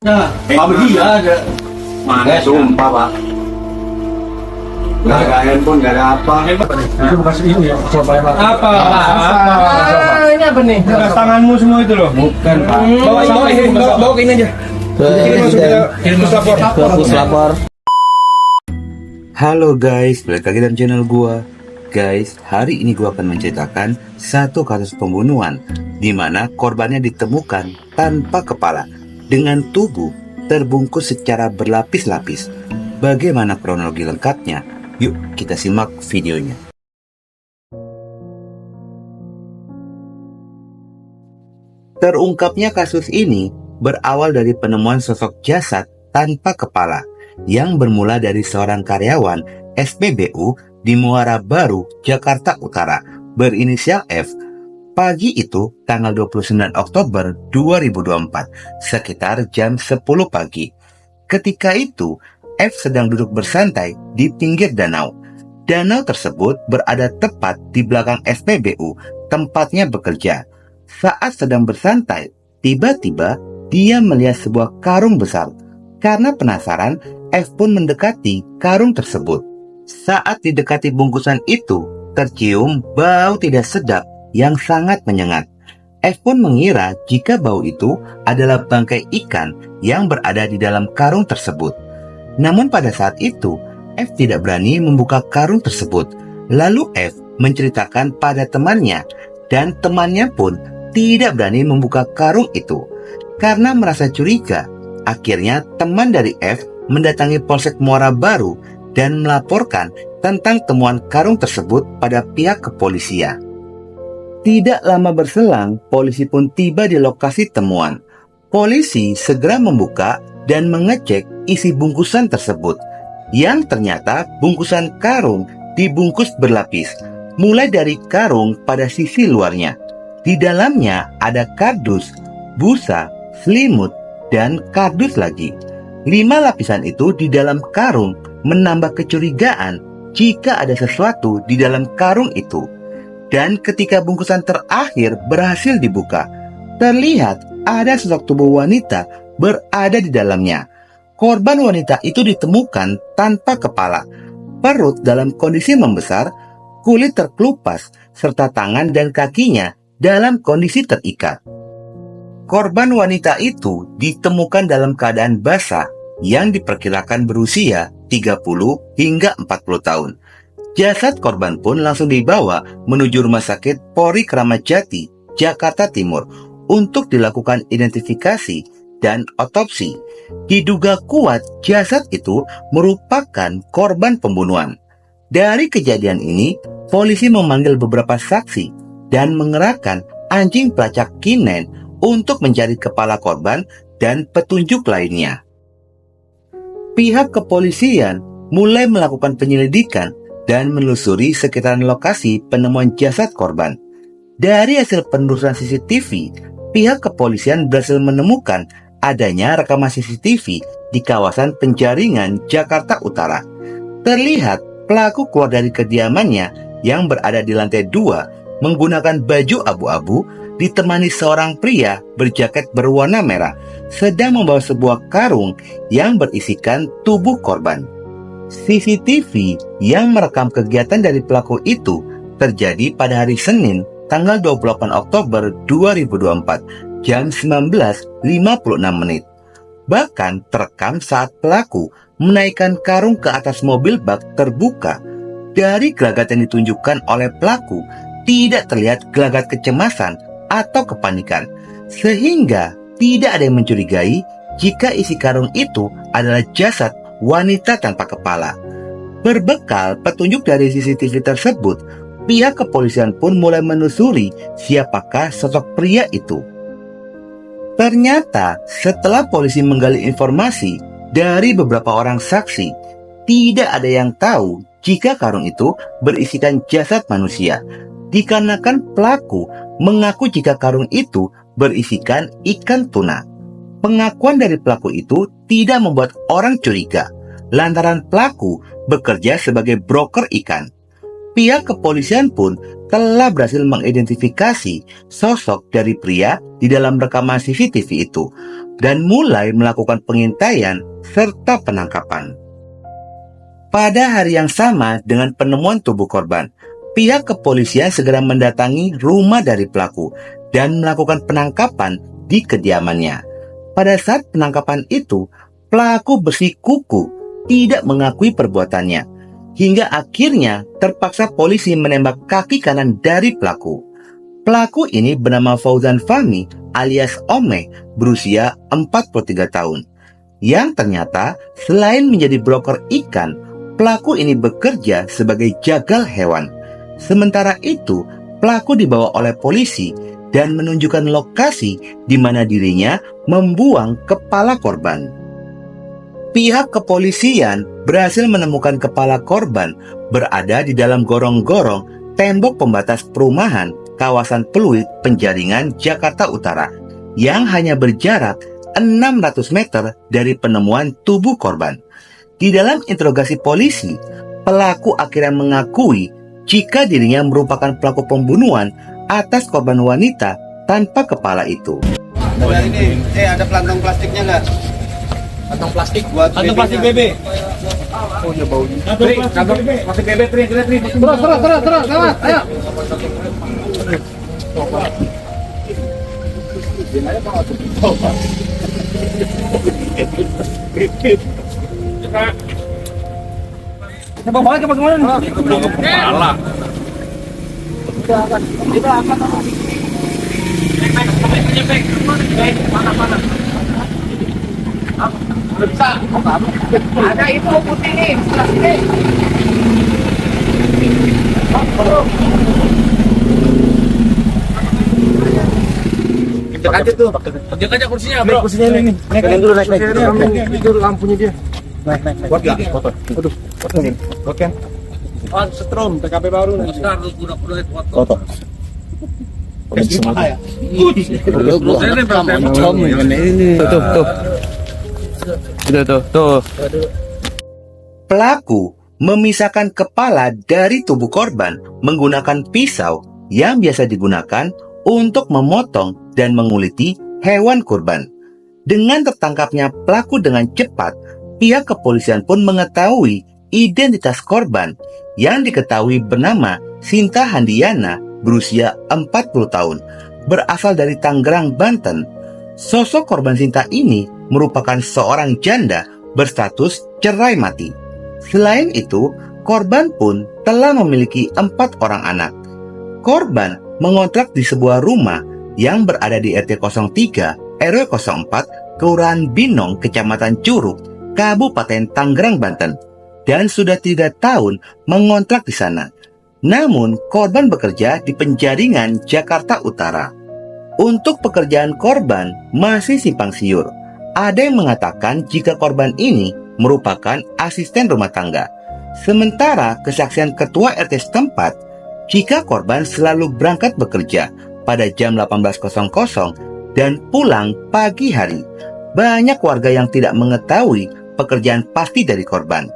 Nah, apa dia ada? Mana sumpah pak. Gak ada handphone, gak ada apa. Itu bekas ini ya, coba ya, Pak. Apa? Ini apa nih? Bekas tanganmu semua itu loh. Bukan, Pak. Bawa ke ini aja. Kirim lapor. Lapor. Halo guys, balik lagi dalam channel gua. Guys, hari ini gua akan menceritakan satu kasus pembunuhan di mana korbannya ditemukan tanpa kepala dengan tubuh terbungkus secara berlapis-lapis. Bagaimana kronologi lengkapnya? Yuk kita simak videonya. Terungkapnya kasus ini berawal dari penemuan sosok jasad tanpa kepala yang bermula dari seorang karyawan SPBU di Muara Baru, Jakarta Utara berinisial F. Pagi itu tanggal 29 Oktober 2024 sekitar jam 10 pagi. Ketika itu F sedang duduk bersantai di pinggir danau. Danau tersebut berada tepat di belakang SPBU tempatnya bekerja. Saat sedang bersantai, tiba-tiba dia melihat sebuah karung besar. Karena penasaran, F pun mendekati karung tersebut. Saat didekati bungkusan itu, tercium bau tidak sedap yang sangat menyengat. F pun mengira jika bau itu adalah bangkai ikan yang berada di dalam karung tersebut. Namun pada saat itu, F tidak berani membuka karung tersebut. Lalu F menceritakan pada temannya, dan temannya pun tidak berani membuka karung itu. Karena merasa curiga, akhirnya teman dari F mendatangi Polsek Muara Baru dan melaporkan tentang temuan karung tersebut pada pihak kepolisian. Tidak lama berselang, polisi pun tiba di lokasi temuan. Polisi segera membuka dan mengecek isi bungkusan tersebut, yang ternyata bungkusan karung dibungkus berlapis, mulai dari karung pada sisi luarnya. Di dalamnya ada kardus, busa, selimut, dan kardus lagi. 5 lapisan itu di dalam karung menambah kecurigaan jika ada sesuatu di dalam karung itu. Dan ketika bungkusan terakhir berhasil dibuka, terlihat ada sosok tubuh wanita berada di dalamnya. Korban wanita itu ditemukan tanpa kepala, perut dalam kondisi membesar, kulit terkelupas, serta tangan dan kakinya dalam kondisi terikat. Korban wanita itu ditemukan dalam keadaan basah yang diperkirakan berusia 30 hingga 40 tahun. Jasad korban pun langsung dibawa menuju Rumah Sakit Polri Kramat Jati, Jakarta Timur untuk dilakukan identifikasi dan otopsi. Diduga kuat jasad itu merupakan korban pembunuhan. Dari kejadian ini, polisi memanggil beberapa saksi dan mengerahkan anjing pelacak K9 untuk mencari kepala korban dan petunjuk lainnya. Pihak kepolisian mulai melakukan penyelidikan dan menelusuri sekitaran lokasi penemuan jasad korban. Dari hasil penelusuran CCTV, pihak kepolisian berhasil menemukan adanya rekaman CCTV di kawasan Penjaringan, Jakarta Utara. Terlihat pelaku keluar dari kediamannya yang berada di lantai 2 menggunakan baju abu-abu ditemani seorang pria berjaket berwarna merah sedang membawa sebuah karung yang berisikan tubuh korban. CCTV yang merekam kegiatan dari pelaku itu terjadi pada hari Senin tanggal 28 Oktober 2024 jam 19.56 menit. Bahkan terekam saat pelaku menaikkan karung ke atas mobil bak terbuka. Dari gelagat yang ditunjukkan oleh pelaku tidak terlihat gelagat kecemasan atau kepanikan, sehingga tidak ada yang mencurigai jika isi karung itu adalah jasad wanita tanpa kepala. Berbekal petunjuk dari CCTV tersebut, pihak kepolisian pun mulai menelusuri siapakah sosok pria itu. Ternyata setelah polisi menggali informasi dari beberapa orang saksi, tidak ada yang tahu jika karung itu berisikan jasad manusia, dikarenakan pelaku mengaku jika karung itu berisikan ikan tuna. Pengakuan dari pelaku itu tidak membuat orang curiga, lantaran pelaku bekerja sebagai broker ikan. Pihak kepolisian pun telah berhasil mengidentifikasi sosok dari pria di dalam rekaman CCTV itu dan mulai melakukan pengintaian serta penangkapan. Pada hari yang sama dengan penemuan tubuh korban, pihak kepolisian segera mendatangi rumah dari pelaku dan melakukan penangkapan di kediamannya. Pada saat penangkapan itu, pelaku bersikukuh tidak mengakui perbuatannya, hingga akhirnya terpaksa polisi menembak kaki kanan dari pelaku. Pelaku ini bernama Fauzan Fahmi alias Ome, berusia 43 tahun. Yang ternyata selain menjadi broker ikan, pelaku ini bekerja sebagai jagal hewan. Sementara itu, pelaku dibawa oleh polisi dan menunjukkan lokasi di mana dirinya membuang kepala korban. Pihak kepolisian berhasil menemukan kepala korban berada di dalam gorong-gorong tembok pembatas perumahan kawasan Pluit, Penjaringan, Jakarta Utara yang hanya berjarak 600 meter dari penemuan tubuh korban. Di dalam interogasi polisi, pelaku akhirnya mengakui jika dirinya merupakan pelaku pembunuhan atas korban wanita tanpa kepala itu. Ada ini, ada pelantong plastiknya nggak? Kantong plastik. Buat Kantong plastik BB. BB. Oh ya baunya. Kantong plastik BB, Tri. Terus, lewat, ayo. Coba balik ke bagaimana? Kepala. Ada itu putih nih, plastik. Cek aja tuh. Cek aja kursinya, Bro. Kursinya ini. Naik dulu, naik. Itu lampunya dia. Naik. Kuat enggak? Aduh, kuat nih. Oke. Oh, setrum, TKP baru nanti. Foto. Tuh. Pelaku memisahkan kepala dari tubuh korban menggunakan pisau yang biasa digunakan untuk memotong dan menguliti hewan kurban. Dengan tertangkapnya pelaku dengan cepat, pihak kepolisian pun mengetahui identitas korban yang diketahui bernama Sinta Handiana berusia 40 tahun, berasal dari Tangerang, Banten. Sosok korban Sinta ini merupakan seorang janda berstatus cerai mati. Selain itu, korban pun telah memiliki 4 orang anak. Korban mengontrak di sebuah rumah yang berada di RT 03 RW 04 Kelurahan Binong, Kecamatan Curug, Kabupaten Tangerang, Banten, dan sudah 3 tahun mengontrak di sana. Namun, korban bekerja di Penjaringan, Jakarta Utara. Untuk pekerjaan korban masih simpang siur. Ada yang mengatakan jika korban ini merupakan asisten rumah tangga. Sementara kesaksian ketua RT setempat, jika korban selalu berangkat bekerja pada jam 18.00 dan pulang pagi hari. Banyak warga yang tidak mengetahui pekerjaan pasti dari korban.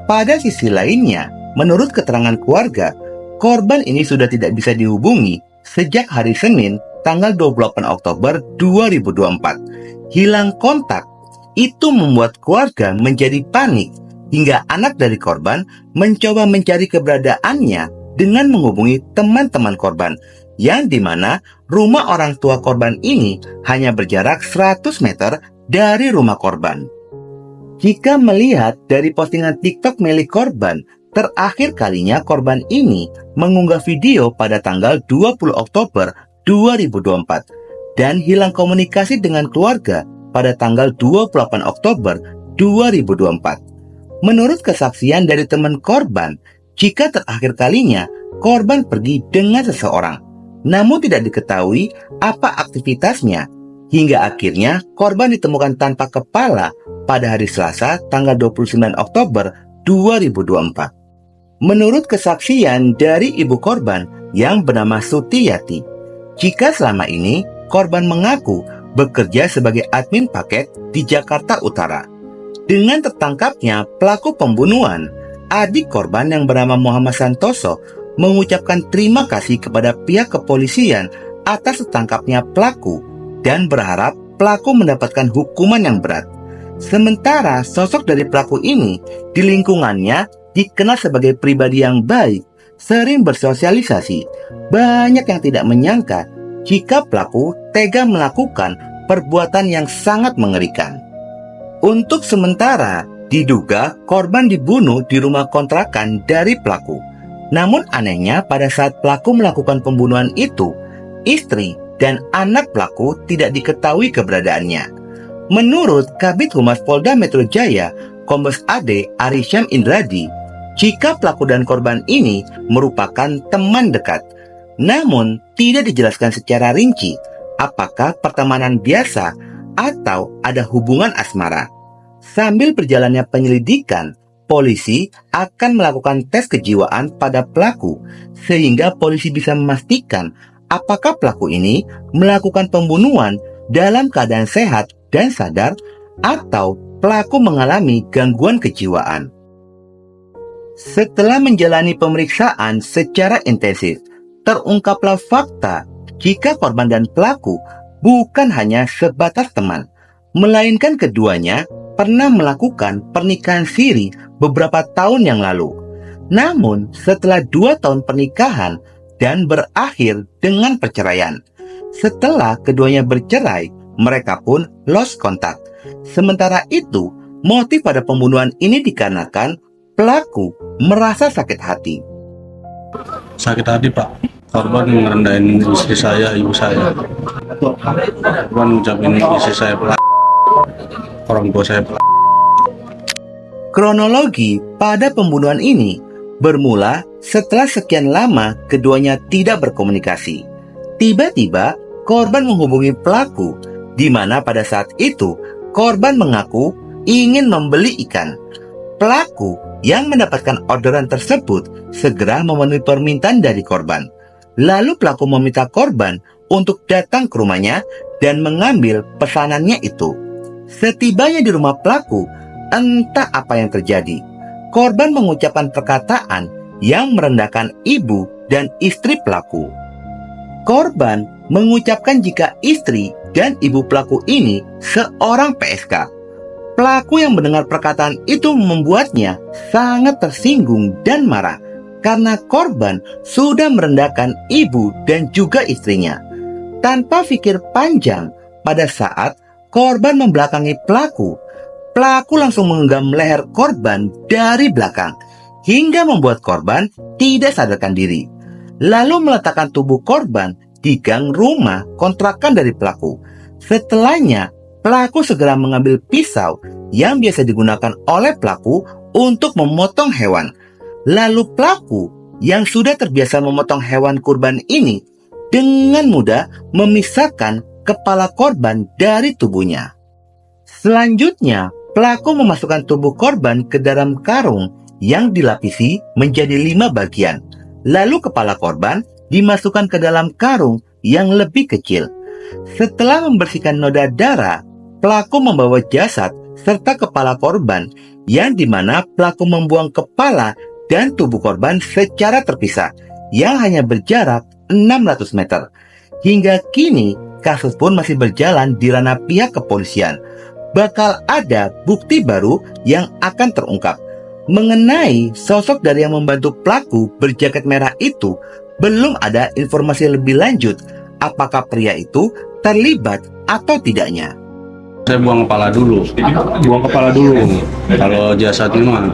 Pada sisi lainnya, menurut keterangan keluarga, korban ini sudah tidak bisa dihubungi sejak hari Senin tanggal 28 Oktober 2024. Hilang kontak. Itu membuat keluarga menjadi panik hingga anak dari korban mencoba mencari keberadaannya dengan menghubungi teman-teman korban, yang dimana rumah orang tua korban ini hanya berjarak 100 meter dari rumah korban. Jika melihat dari postingan TikTok milik korban, terakhir kalinya korban ini mengunggah video pada tanggal 20 Oktober 2024 dan hilang komunikasi dengan keluarga pada tanggal 28 Oktober 2024. Menurut kesaksian dari teman korban, jika terakhir kalinya korban pergi dengan seseorang, namun tidak diketahui apa aktivitasnya, hingga akhirnya korban ditemukan tanpa kepala pada hari Selasa tanggal 29 Oktober 2024. Menurut kesaksian dari ibu korban yang bernama Sutiyati, jika selama ini korban mengaku bekerja sebagai admin paket di Jakarta Utara. Dengan tertangkapnya pelaku pembunuhan, adik korban yang bernama Muhammad Santoso mengucapkan terima kasih kepada pihak kepolisian atas tertangkapnya pelaku dan berharap pelaku mendapatkan hukuman yang berat. Sementara sosok dari pelaku ini di lingkungannya dikenal sebagai pribadi yang baik, sering bersosialisasi. Banyak yang tidak menyangka jika pelaku tega melakukan perbuatan yang sangat mengerikan. Untuk sementara, diduga korban dibunuh di rumah kontrakan dari pelaku. Namun anehnya pada saat pelaku melakukan pembunuhan itu, istri dan anak pelaku tidak diketahui keberadaannya. Menurut Kabid Humas Polda Metro Jaya, Kombes AD Arisyam Indradi, jika pelaku dan korban ini merupakan teman dekat, namun tidak dijelaskan secara rinci apakah pertemanan biasa atau ada hubungan asmara. Sambil berjalannya penyelidikan, polisi akan melakukan tes kejiwaan pada pelaku sehingga polisi bisa memastikan apakah pelaku ini melakukan pembunuhan dalam keadaan sehat dan sadar atau pelaku mengalami gangguan kejiwaan. Setelah menjalani pemeriksaan secara intensif, terungkaplah fakta jika korban dan pelaku bukan hanya sebatas teman, melainkan keduanya pernah melakukan pernikahan siri beberapa tahun yang lalu. Namun, setelah 2 tahun pernikahan dan berakhir dengan perceraian, setelah keduanya bercerai, mereka pun lost kontak. Sementara itu, motif pada pembunuhan ini dikarenakan pelaku merasa sakit hati. Sakit hati, Pak. Korban ngerendahin istri saya, ibu saya. Korban ucapin istri saya pelak, orang tua saya pelak. Kronologi pada pembunuhan ini bermula setelah sekian lama keduanya tidak berkomunikasi. Tiba-tiba korban menghubungi pelaku, di mana pada saat itu korban mengaku ingin membeli ikan. Pelaku yang mendapatkan orderan tersebut segera memenuhi permintaan dari korban. Lalu pelaku meminta korban untuk datang ke rumahnya dan mengambil pesanannya itu. Setibanya di rumah pelaku, entah apa yang terjadi. Korban mengucapkan perkataan yang merendahkan ibu dan istri pelaku. Korban mengucapkan jika istri dan ibu pelaku ini seorang PSK. Pelaku yang mendengar perkataan itu membuatnya sangat tersinggung dan marah karena korban sudah merendahkan ibu dan juga istrinya. Tanpa pikir panjang, pada saat korban membelakangi pelaku, pelaku langsung menggenggam leher korban dari belakang hingga membuat korban tidak sadarkan diri. Lalu meletakkan tubuh korban di gang rumah kontrakan dari pelaku. Setelahnya, pelaku segera mengambil pisau yang biasa digunakan oleh pelaku untuk memotong hewan. Lalu pelaku yang sudah terbiasa memotong hewan kurban ini dengan mudah memisahkan kepala korban dari tubuhnya. Selanjutnya, pelaku memasukkan tubuh korban ke dalam karung yang dilapisi menjadi 5 bagian. Lalu kepala korban dimasukkan ke dalam karung yang lebih kecil. Setelah membersihkan noda darah, pelaku membawa jasad serta kepala korban, yang dimana pelaku membuang kepala dan tubuh korban secara terpisah yang hanya berjarak 600 meter. Hingga kini, kasus pun masih berjalan di ranah pihak kepolisian. Bakal ada bukti baru yang akan terungkap. Mengenai sosok dari yang membantu pelaku berjaket merah itu, belum ada informasi lebih lanjut apakah pria itu terlibat atau tidaknya. Saya buang kepala dulu. Buang kepala dulu. Kalau jasadnya mah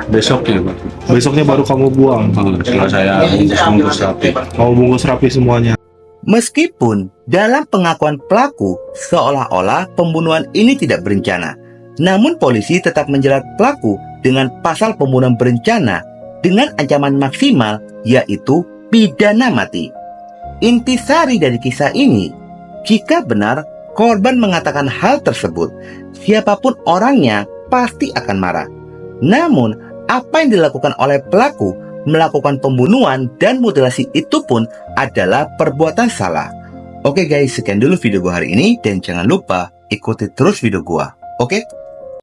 besoknya, Pak. Besoknya baru kamu buang. Setelah saya bungkus rapi. Kamu bungkus rapi semuanya. Meskipun dalam pengakuan pelaku seolah-olah pembunuhan ini tidak berencana, namun polisi tetap menjerat pelaku dengan pasal pembunuhan berencana dengan ancaman maksimal, yaitu pidana mati. Intisari dari kisah ini, jika benar korban mengatakan hal tersebut, siapapun orangnya pasti akan marah. Namun, apa yang dilakukan oleh pelaku melakukan pembunuhan dan mutilasi itu pun adalah perbuatan salah. Oke guys, sekian dulu video gua hari ini dan jangan lupa ikuti terus video gua. Oke?